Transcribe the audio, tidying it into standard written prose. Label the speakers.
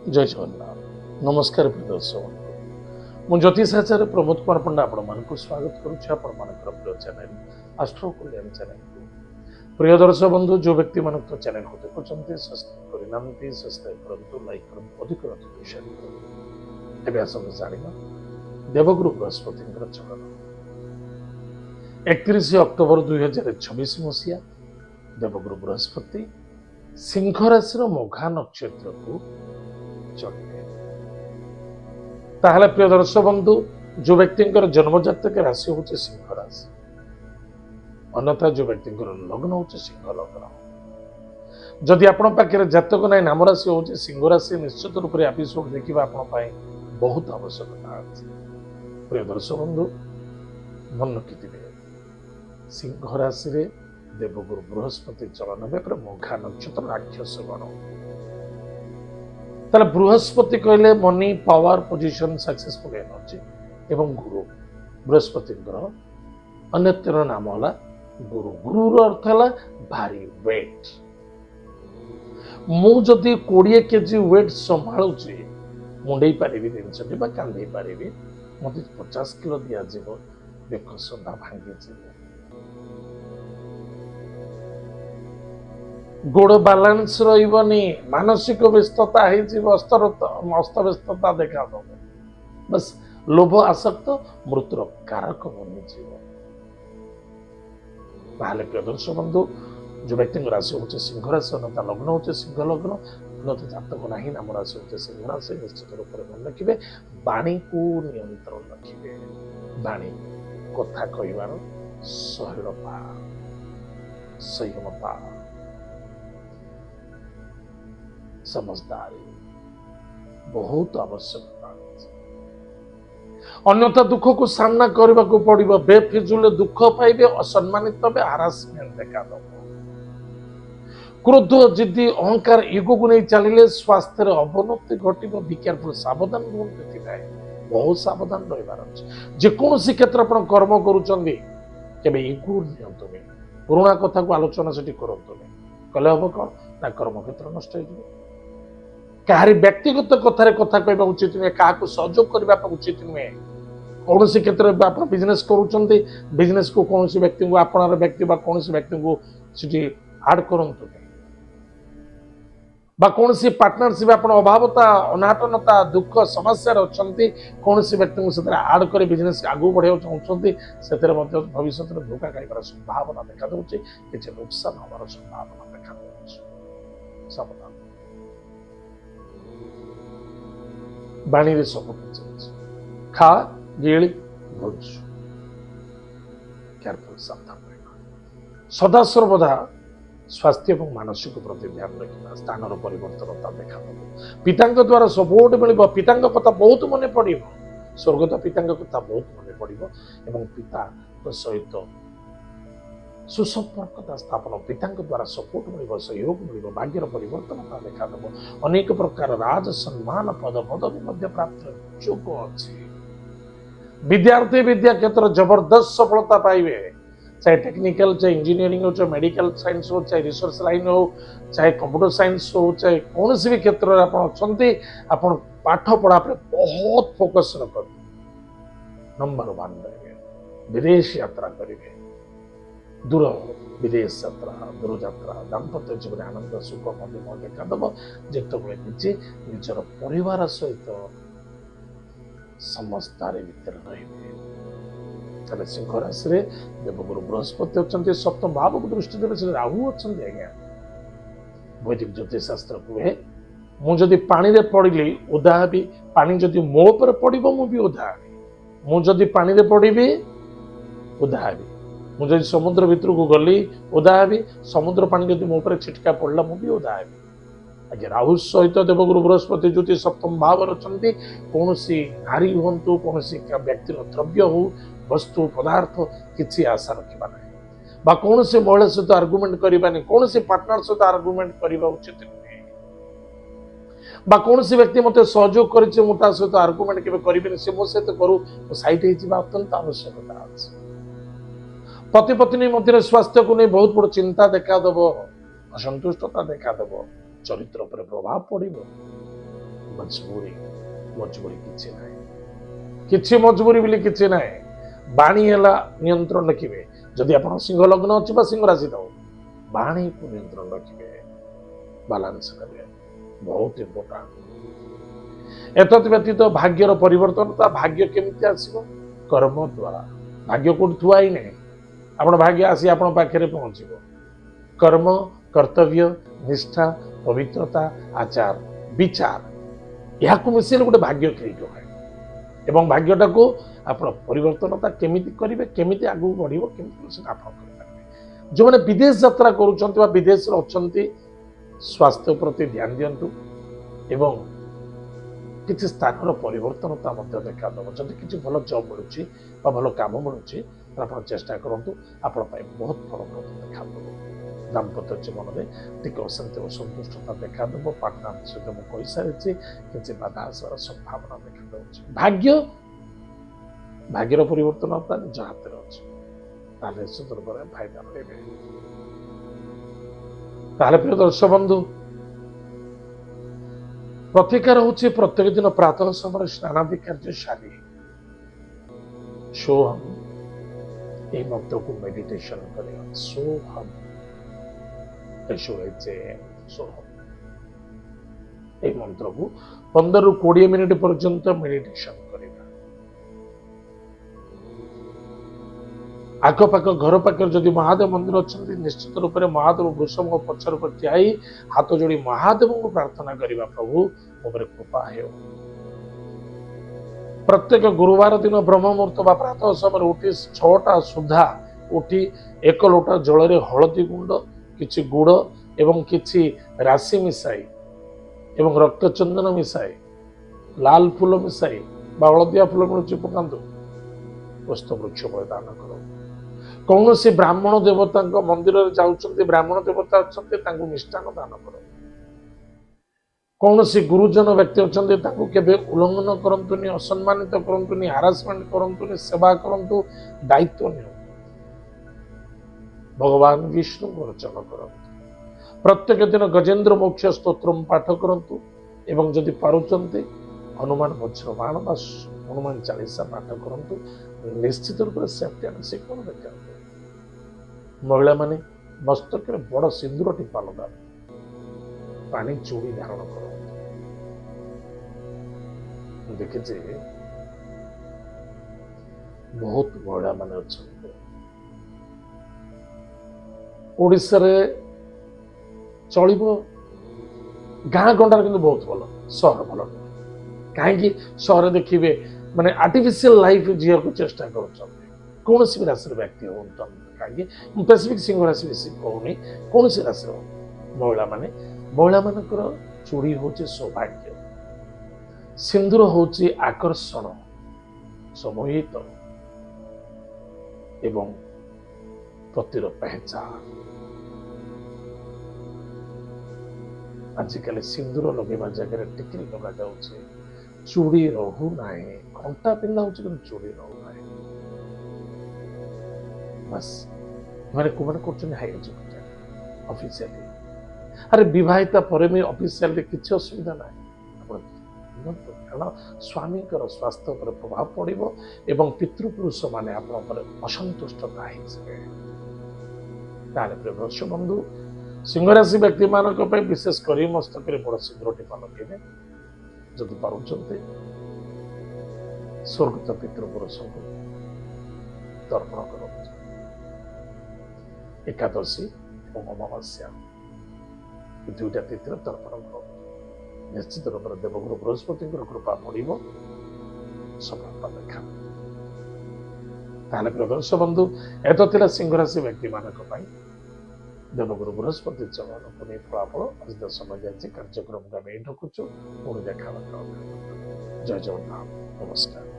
Speaker 1: जय जगन्नाथ नमस्कार प्रिय दर्शक मु ज्योतिषाचार्य प्रमोद कुमार पंडा आपण स्वागत करुच्ची प्रिय चैनल आस्ट्रो कल्याण चैनल को प्रिय दर्शक बंधु जो व्यक्ति मान चैनल को देखुं सब्सक्राइब करना सब्सक्राइब करूँ लाइक करूँ अधिक अधिक शेयर करूँ एवं आसत जाना देवगुरु बृहस्पति चलन 31 अक्टोबर 2026 मसीहा देवगुरु बृहस्पति सिंह राशि मघा नक्षत्र को चलिए ताहले प्रिय दर्शक बंधु जो व्यक्ति जन्म जातक राशि हूँ सिंह राशि अन्यथा जो व्यक्ति लग्न हूँ सिंह लग्न जदि आपण पाखे जातक ना नाम राशि हूँ सिंह राशि निश्चित रूप से एपिसोड देखा आपण बहुत आवश्यकता अच्छे प्रिय दर्शक बंधु मन रखिथे सिंह राशि देवगुरु बृहस्पति चलन में मघा नक्षत्र राक्षस गण ताले बृहस्पति कहले money power position successful energy एवं गुरु बृहस्पति ग्रह अन्यतर नाम है गुरु गुरु अर्थ है भारी वेट मुझे 20 केजी वेट संभाळुची मुंडे पारिबी जिनसटी बा कांधे पारिबी मते 50 किलो दिया जीव बेक सदा भांगी जीव गोड़ बालांस रही मानसिक व्यस्तता अस्तव्यस्तता देखा दब बस लोभ आसक्त मृत्युर कारक बनी प्रिय दर्शक बंधु जो व्यक्ति राशि हूँ सिंह राशि अन्यथा लग्न हूँ सिंह लग्न अन्यथा जातक ना नाम राशि हूँ सिंह राशि निश्चित रूप से मन रखिए वाणी को नियंत्रण रखिए वाणी कथा कहबार सहलता संयमता समझदारी बहुत आवश्यकता अन्यथा दुख को सामना करने को पड़ो बेफिजुल दुख पाइबे असम्मानित हारासमेंट देखा दब क्रोध जिद्दी अहंकार इगो को नहीं चलिए स्वास्थ्य अवनति घट बी केयरफुल सावधान रुहतु बहुत सावधान रही जेकोसी क्षेत्र आप कर्म करें इगो नि पुराणा कथा को आलोचना से करतु कले हम कौन ना कर्म क्षेत्र नष्ट हो कहारी व्यक्तिगत कथार कथा कहवा उचित नुहे क्या सहयोग करने उचित नुहे कौन सी क्षेत्र में आप बिजनेस करुँच बिजनेस को कौन सी व्यक्ति को आपणार व्यक्ति कौन सी व्यक्ति को आड करूँ कौन सी पार्टनरशिप आप अभावता अनाटनता दुख समस्या अच्छा कौन सी व्यक्ति को आड कर बिजनेस आगू बढ़ाई चाहते से भविष्य में धोखा खाइबार संभावना देखा दूसरी किसी नुकसान हमार संभावना देखा सावधान बाणी सब किसी खा गिली भुज केयरफुल सावधान रहना सदा सर्वदा स्वास्थ्य और मानसिक प्रति ध्यान रखा स्थान परिवर्तन देखा पिता द्वारा सपोर्ट मिल पिता कथा बहुत मन पड़ स्वर्गत पिता कथा बहुत मन पड़ पिता सहित सुसंपर्कता स्थापन पिता द्वारा सपोर्ट मिल सहयोग मिल भाग्यर परिवर्तन देखा दब अनेक प्रकार राज सम्मान पद पदवी प्राप्त योग अच्छी विद्यार्थी विद्या क्षेत्र जबरदस्त सफलता पाइबे चाहे टेक्निकल चाहे इंजीनियरिंग हो चाहे मेडिकल साइंस हो चाहे रिसर्च लाइन हो चाहे कंप्यूटर साइंस हो चाहे कौन सी भी क्षेत्र में आप पाठ पढ़ा पर बहुत फोकस रख नंबर 1 रहे विदेश यात्रा करेंगे दूर विदेश यात्रा दूर यात्रा दाम्पत्य जीवन आनंद सुख मध्यम देखा दब जिते निजे निजर परिवार सहित समझदारी भितर रही सिंह राशि देवगुरु बृहस्पति अच्छा सप्तम भाव को दृष्टि देवे से राहु अच्छा आज्ञा वैदिक ज्योतिष शास्त्र कहे मुझे पानी रे पड़ी ओदा भी पानी जदि मो पर पड़ो मुझे ओदा मुझे पानी रे पड़ी ओदा भी मुझे समुद्र भीतर को गली ओदा भी समुद्र पानी जब मो पर छिटका पड़ा मुझे ओदा भी आगे राहु सहित देवगुरु बृहस्पति ज्योति सप्तम भाव अच्छा कौन सी नारी हूँ कौन सी व्यक्ति द्रव्य हो वस्तु पदार्थ किसी आशा रखा ना कौन सी महिला सहित आर्गुमेंट करवानी कौन सी पार्टनर सहित आर्गुमेंट करने उचित नुहे कौन सी व्यक्ति मत सहयोग कर सहित आर्गुमेंट के करें सी मो सहित करू सैट अत्यंत आवश्यकता अच्छे पति पत्नी मध्य स्वास्थ्य को नहीं बहुत बड़ चिंता देखा दब असंतुष्टता देखा दब चरित्र पर प्रभाव पड़ो ମଜବୁରି ମଜବୁରି କିଛି ନାହିଁ, କିଛି ମଜବୁରି ବୋଲି କିଛି ନାହିଁ। ବାଣୀ ହେଲା ନିୟନ୍ତ୍ରଣ ରଖିବେ। ଯଦି ଆପଣ ସିଂହ ଲଗ୍ନ ଅଛି ବା ସିଂହ ରାଶି ଥାଉ, ବାଣୀକୁ ନିୟନ୍ତ୍ରଣ ରଖିବେ, ବାଲାନ୍ସ କରିବେ, ବହୁତ ଇମ୍ପୋର୍ଟାଣ୍ଟ। ଏତଦ୍ ବ୍ୟତୀତ ଭାଗ୍ୟର ପରିବର୍ତ୍ତନ, ତା ଭାଗ୍ୟ କେମିତି ଆସିବ? କର୍ମ ଦ୍ୱାରା। ଭାଗ୍ୟ କୋଉଠି ଥୁଆ ହିଁ ନାହିଁ, ଆପଣ ଭାଗ୍ୟ ଆସି ଆପଣ ପାଖରେ ପହଞ୍ଚିବ। କର୍ମ, କର୍ତ୍ତବ୍ୟ, ନିଷ୍ଠା, ପବିତ୍ରତା, ଆଚାର, ବିଚାର, ଏହାକୁ ମିଶେଇଲେ ଗୋଟେ ଭାଗ୍ୟ କ୍ରିଏଟ ହୁଏ। ଏବଂ ଭାଗ୍ୟଟାକୁ ଆପଣ ପରିବର୍ତ୍ତନତା କେମିତି କରିବେ, କେମିତି ଆଗକୁ ବଢିବ, କେମିତି ସେଟା ଆପଣ କରିପାରିବେ। ଯେଉଁମାନେ ବିଦେଶ ଯାତ୍ରା କରୁଛନ୍ତି ବା ବିଦେଶରେ ଅଛନ୍ତି, ସ୍ୱାସ୍ଥ୍ୟ ପ୍ରତି ଧ୍ୟାନ ଦିଅନ୍ତୁ ଏବଂ କିଛି ସ୍ଥାନର ପରିବର୍ତ୍ତନତା ମଧ୍ୟ ଦେଖାଦେବ। ଯଦି କିଛି ଭଲ ଜବ୍ ମିଳୁଛି ବା ଭଲ କାମ ମିଳୁଛି, ଆପଣ ଚେଷ୍ଟା କରନ୍ତୁ, ଆପଣ ପାଇଁ ବହୁତ ଫରକ ଦେଖାଦେବ। ଦାମ୍ପତ୍ୟ ଜୀବନରେ ଟିକେ ଅଶାନ୍ତି ଓ ସନ୍ତୁଷ୍ଟତା ଦେଖାଦେବ। ପାର୍ଟନର ସହିତ ମୁଁ କହିସାରିଛି, କିଛି ବାଧା ଆସିବାର ସମ୍ଭାବନା ଦେଖାଯାଉଛି। ଭାଗ୍ୟର ପରିବର୍ତ୍ତନତା ନିଜ ହାତରେ ଅଛି, ତାହେଲେ ସୁଦୂର ଫାଇଦା ରହିବେ। ତାହେଲେ ପ୍ରିୟ ଦର୍ଶକ ବନ୍ଧୁ, ପ୍ରତିକାର ହେଉଛି ପ୍ରତ୍ୟେକ ଦିନ ପ୍ରାତଃ ସମୟରେ ସ୍ନାନାଦି କାର୍ଯ୍ୟ ସାରି ସୋହମ୍, এই মন্ত্রକୁ মেডিটেশন କରିବା। সোহম, সোহম, এই মন্ত্রକୁ 15 ରୁ 20 ମିନିଟ ପର୍ଯ୍ୟନ୍ତ ମେଡିଟେସନ କରିବା। ଆଖପାଖ ଘର ପାଖରେ ଯଦି ମହାଦେବ ମନ୍ଦିର ଅଛନ୍ତି, ନିଶ୍ଚିତ ରୂପରେ ମହାଦେବ ବୃଷଭଙ୍କ ପଛରେ ଠିଆ ହେଇ ହାତ ଯୋଡ଼ି ମହାଦେବଙ୍କୁ ପ୍ରାର୍ଥନା କରିବା, ପ୍ରଭୁ ମୋ ଉପରେ କୃପା ହେଉ। ପ୍ରତ୍ୟେକ ଗୁରୁବାର ଦିନ ବ୍ରହ୍ମ ମୁହୂର୍ତ୍ତ ବା ପ୍ରାତଃ ସମୟରେ ଉଠି 6ଟା ସୁଦ୍ଧା ଉଠି 1 ଲୋଟା ଜଳରେ ହଳଦୀ ଗୁଣ୍ଡ, କିଛି ଗୁଡ଼ ଏବଂ କିଛି ରାଶି ମିଶାଇ ଏବଂ ରକ୍ତ ଚନ୍ଦନ ମିଶାଇ, ଲାଲ ଫୁଲ ମିଶାଇ ବା ହଳଦିଆ ଫୁଲ ମିଳୁଛି ପକାନ୍ତୁ, ପୁଷ୍ପ ବୃକ୍ଷ ମୂଳେ ଦାନ କରନ୍ତୁ। କୌଣସି ବ୍ରାହ୍ମଣ ଦେବତାଙ୍କ ମନ୍ଦିରରେ ଯାଉଛନ୍ତି, ବ୍ରାହ୍ମଣ ଦେବତା ଅଛନ୍ତି, ତାଙ୍କୁ ମିଷ୍ଟାନ୍ନ ଦାନ କରନ୍ତୁ। କୌଣସି ଗୁରୁଜନ ବ୍ୟକ୍ତି ଅଛନ୍ତି, ତାଙ୍କୁ କେବେ ଉଲ୍ଲଂଘନ କରନ୍ତୁନି, ଅସମ୍ମାନିତ କରନ୍ତୁନି, ହାରାସମେଣ୍ଟ କରନ୍ତୁନି, ସେବା କରନ୍ତୁ, ଦାୟିତ୍ୱ ନିଅନ୍ତୁ। ଭଗବାନ ବିଷ୍ଣୁଙ୍କୁ ଅର୍ଚ୍ଚନା କରନ୍ତୁ। ପ୍ରତ୍ୟେକ ଦିନ ଗଜେନ୍ଦ୍ର ମୋକ୍ଷ ସ୍ତୋତ୍ରମ୍ ପାଠ କରନ୍ତୁ ଏବଂ ଯଦି ପାରୁଛନ୍ତି ହନୁମାନ ବଜ୍ରବାଣ ବା ହନୁମାନ ଚାଳିଶା ପାଠ କରନ୍ତୁ। ନିଶ୍ଚିତ ରୂପରେ ସେଫ୍ଟି ଆଣ୍ଡ ସିକ୍ୟୁର ଦେଖାନ୍ତୁ। ମହିଳାମାନେ ମସ୍ତକରେ ବଡ଼ ସିନ୍ଦୁର ଟିପା ଲଗାନ୍ତୁ, ପାଣି ଚୁଡ଼ି ଧାରଣ କରନ୍ତୁ। ମୁଁ ଦେଖିଛି ବହୁତ ମହିଳାମାନେ ଅଛନ୍ତି ଓଡ଼ିଶାରେ, ଚଳିବ, ଗାଁ ଗଣ୍ଡାରେ କିନ୍ତୁ ବହୁତ ଭଲ, ସହର ଭଲ ନୁହେଁ। କାହିଁକି? ସହରରେ ଦେଖିବେ ମାନେ ଆର୍ଟିଫିସିଆଲ ଲାଇଫ ଯିବାକୁ ଚେଷ୍ଟା କରୁଛନ୍ତି, କୌଣସି ବି ରାଶିର ବ୍ୟକ୍ତି ହୁଅନ୍ତୁ। କାହିଁକି ମୁଁ ସ୍ପେସିଫିକ ସିଂହ ରାଶି ବେଶୀ କହୁନି, କୌଣସି ରାଶିର ମହିଳାମାନଙ୍କର ଚୁଡ଼ି ହେଉଛି ସୌଭାଗ୍ୟ, ସିନ୍ଦୁର ହେଉଛି ଆକର୍ଷଣ, ସମୋହିତ ଏବଂ ପତିର ପହଚାନ। ଆଜିକାଲି ସିନ୍ଦୁର ଲଗେଇବା ଜାଗାରେ ଟିକିଲି ଲଗାଯାଉଛି, ଚୁଡ଼ି ରହୁନାହିଁ। ଘଣ୍ଟା ପିନ୍ଧା ହଉଛି କିନ୍ତୁ ଚୁଡ଼ି ରହୁନାହିଁ। ବାସ୍ ଏମାନେ କୋଉମାନେ କରୁଛନ୍ତି ହାଇ ଏଜୁକେଟେଡ ଅଫିସିଆଲି। ଆରେ ବିବାହିତା ପରେ ବି ଅଫିସିଆଲି କିଛି ଅସୁବିଧା ନାହିଁ, ଆପଣ କାରଣ ସ୍ୱାମୀଙ୍କର ସ୍ୱାସ୍ଥ୍ୟ ଉପରେ ପ୍ରଭାବ ପଡ଼ିବ ଏବଂ ପିତୃପୁରୁଷ ମାନେ ଆପଣଙ୍କ ଉପରେ ଅସନ୍ତୁଷ୍ଟତା ହେଇଯିବେ। ତାହେଲେ ପ୍ରିୟ ଦର୍ଶକ ବନ୍ଧୁ, ସିଂହ ରାଶି ବ୍ୟକ୍ତିମାନଙ୍କ ପାଇଁ ବିଶେଷ କରି ମସ୍ତକରେ ବଡ଼ ସିନ୍ଦୁର ଟିପା ଲଗେଇବେ। ଯଦି ପାରୁଛନ୍ତି ସ୍ୱର୍ଗତ ପିତୃପୁରୁଷଙ୍କୁ ତର୍ପଣ କରନ୍ତୁ। ଏକାଦଶୀ ଏବଂ ଅମାବାସ୍ୟା ଏ 2ଟା ତିଥିରେ ତର୍ପଣ କରନ୍ତୁ। ନିଶ୍ଚିତ ରୂପରେ ଦେବଗୁରୁ ବୃହସ୍ପତିଙ୍କର କୃପା ପଡ଼ିବ, ସଫଳତା ଦେଖା। ତାହେଲେ ପ୍ରିୟ ଦର୍ଶକ ବନ୍ଧୁ, ଏତ ଥିଲା ସିଂହ ରାଶି ବ୍ୟକ୍ତିମାନଙ୍କ ପାଇଁ ଦେବଗୁରୁ ବୃହସ୍ପତି ଚରଣକୁ ନେଇ ଫଳାଫଳ। ଆଜି ସମୟ ଯାଇଛି, କାର୍ଯ୍ୟକ୍ରମକୁ ଆମେ ଏଇ ରଖୁଛୁ। ପୁଣି ଦେଖା। ଜୟ ଜଗନ୍ନାଥ, ନମସ୍କାର।